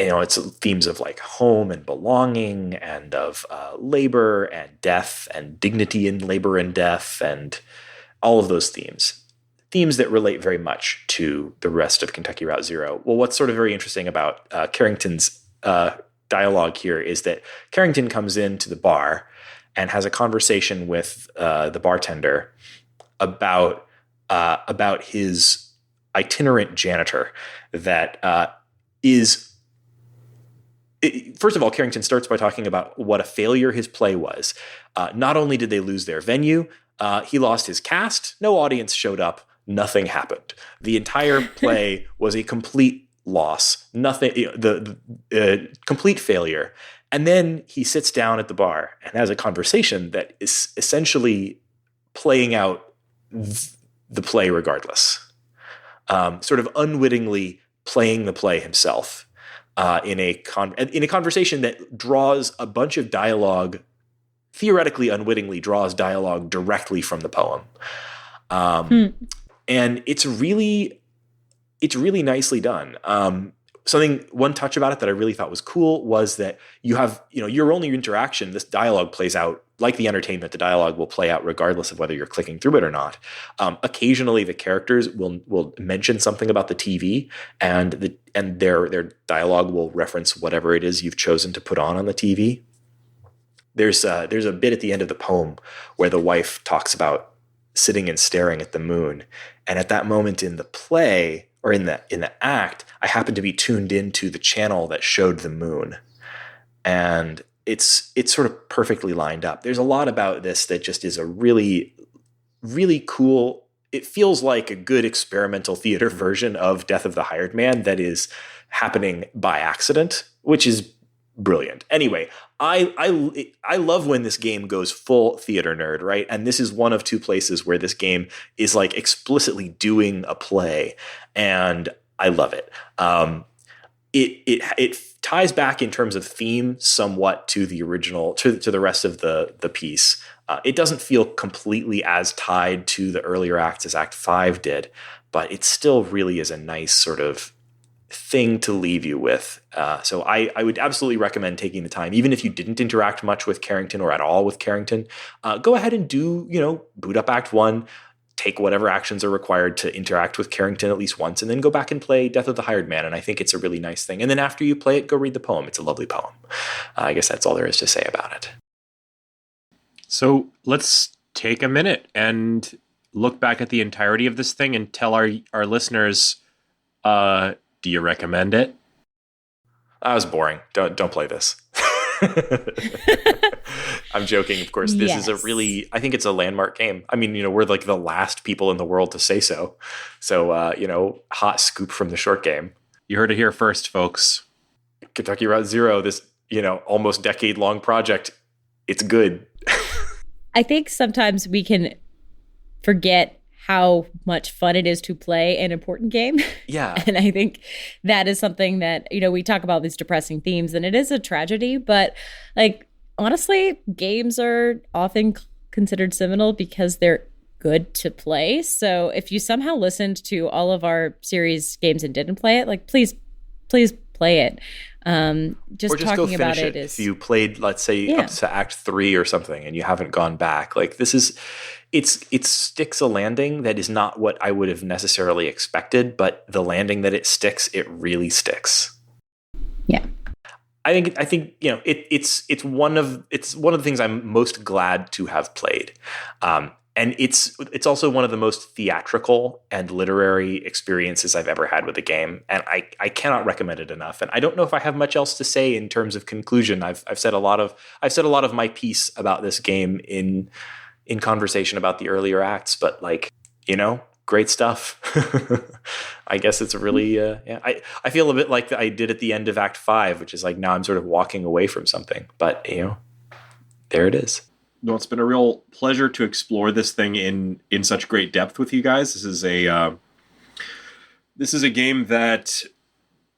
It's themes of home and belonging, and of labor and death and dignity in labor and death, and all of those themes that relate very much to the rest of Kentucky Route Zero. Well, what's sort of very interesting about Carrington's dialogue here is that Carrington comes into the bar and has a conversation with the bartender about his itinerant janitor that is. First of all, Carrington starts by talking about what a failure his play was. Not only did they lose their venue, He lost his cast. No audience showed up. Nothing happened. The entire play was a complete loss. Nothing. The complete failure. And then he sits down at the bar and has a conversation that is essentially playing out the play regardless. Sort of unwittingly playing the play himself in a conversation that draws a bunch of dialogue, theoretically unwittingly draws dialogue directly from the poem. And it's really nicely done. One touch about it that I really thought was cool was that you have, your only interaction, this dialogue plays out like the entertainment. The dialogue will play out regardless of whether you're clicking through it or not. Occasionally the characters will mention something about the TV, and their dialogue will reference whatever it is you've chosen to put on the TV. There's a bit at the end of the poem where the wife talks about sitting and staring at the moon. And at that moment in the play, or in the act, I happened to be tuned into the channel that showed the moon. And it's sort of perfectly lined up. There's a lot about this that just is a really, really cool, it feels like a good experimental theater version of Death of the Hired Man that is happening by accident, which is brilliant. Anyway, I love when this game goes full theater nerd, right? And this is one of two places where this game is like explicitly doing a play, and I love it. It ties back in terms of theme somewhat to the original, to the rest of the piece. It doesn't feel completely as tied to the earlier acts as Act 5 did, but it still really is a nice sort of thing to leave you with. So I would absolutely recommend taking the time, even if you didn't interact much with Carrington or at all with Carrington, go ahead and boot up Act 1, take whatever actions are required to interact with Carrington at least once, and then go back and play Death of the Hired Man. And I think it's a really nice thing. And then after you play it, go read the poem. It's a lovely poem. I guess that's all there is to say about it. So let's take a minute and look back at the entirety of this thing and tell our listeners, do you recommend it? That was boring. Don't play this. I'm joking. Of course, this is I think it's a landmark game. I mean, we're like the last people in the world to say so. So, hot scoop from the short game. You heard it here first, folks. Kentucky Route Zero, this, almost decade-long project. It's good. I think sometimes we can forget how much fun it is to play an important game. Yeah. And I think that is something that, we talk about these depressing themes, and it is a tragedy, but honestly, games are often considered seminal because they're good to play. So if you somehow listened to all of our series games and didn't play it, please play it. Just talking about it is, if you played, let's say, up to Act 3 or something and you haven't gone back, this is, it sticks a landing that is not what I would have necessarily expected, but the landing that it sticks, it really sticks. Yeah. I think it's one of the things I'm most glad to have played. And it's also one of the most theatrical and literary experiences I've ever had with a game, and I cannot recommend it enough. And I don't know if I have much else to say in terms of conclusion. I've said a lot of my piece about this game in conversation about the earlier acts, but great stuff. I guess it's really I feel a bit like I did at the end of Act 5, which is now I'm sort of walking away from something, but there it is. No, it's been a real pleasure to explore this thing in such great depth with you guys. This is a game that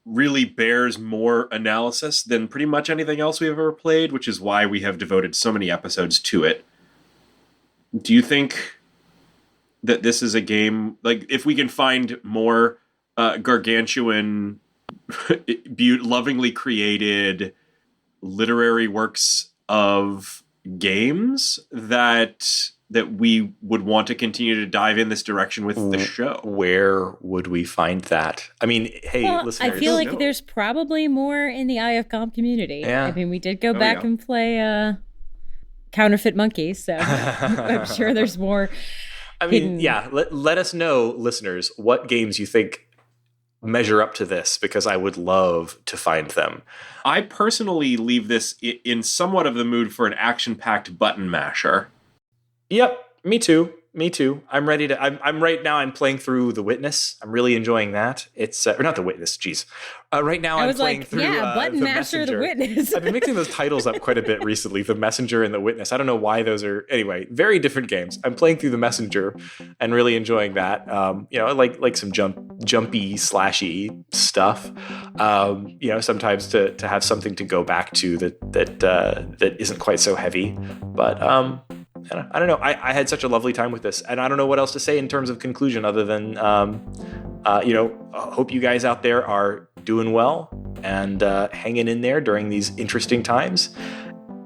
really bears more analysis than pretty much anything else we've ever played, which is why we have devoted so many episodes to it. Do you think that this is a game, if we can find more gargantuan, lovingly created literary works of games that we would want to continue to dive in this direction with the show? Where would we find that? I mean, hey, listeners. I feel like there's probably more in the Eye of Comp community. Yeah. I mean, we did go back and play Counterfeit Monkey, so I'm sure there's more. I mean, let us know, listeners, what games you think measure up to this, because I would love to find them. I personally leave this in somewhat of the mood for an action-packed button masher. Yep. Me too. Me too. I'm ready to. I'm right now. I'm playing through The Witness. I'm really enjoying that. It's or not The Witness. Jeez. Right now I'm playing through. Button The Master, Messenger. The Witness. I've been mixing those titles up quite a bit recently. The Messenger and The Witness. I don't know why those are. Anyway, very different games. I'm playing through The Messenger and really enjoying that. I like some jumpy slashy stuff. Sometimes to have something to go back to that isn't quite so heavy, but. I don't know. I had such a lovely time with this, and I don't know what else to say in terms of conclusion other than, hope you guys out there are doing well and hanging in there during these interesting times.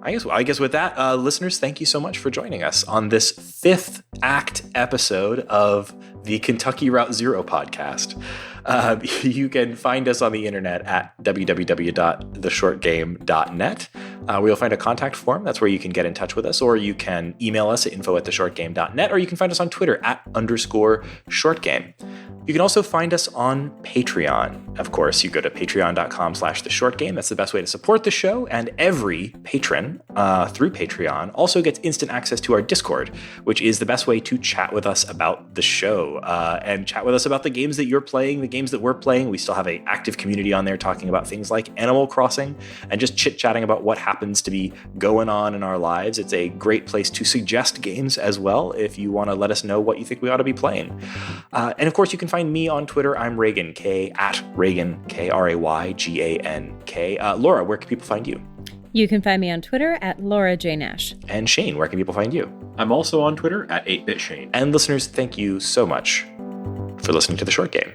I guess with that, listeners, thank you so much for joining us on this 5th act episode of the Kentucky Route Zero podcast. You can find us on the internet at www.theshortgame.net. Where you'll find a contact form. That's where you can get in touch with us, or you can email us at info@theshortgame.net, or you can find us on Twitter @_shortgame. You can also find us on Patreon. Of course, you go to patreon.com/theshortgame. That's the best way to support the show. And every patron through Patreon also gets instant access to our Discord, which is the best way to chat with us about the show and chat with us about the games that you're playing, the games that we're playing. We still have an active community on there talking about things like Animal Crossing and just chit-chatting about what happens to be going on in our lives. It's a great place to suggest games as well if you want to let us know what you think we ought to be playing. And of course, you can find me on Twitter. I'm Reagan, @Reagan, KRAYGANK. Laura, where can people find you? You can find me on Twitter @Laura J. Nash. And Shane, where can people find you? I'm also on Twitter @8bitshane. And listeners, thank you so much for listening to The Short Game.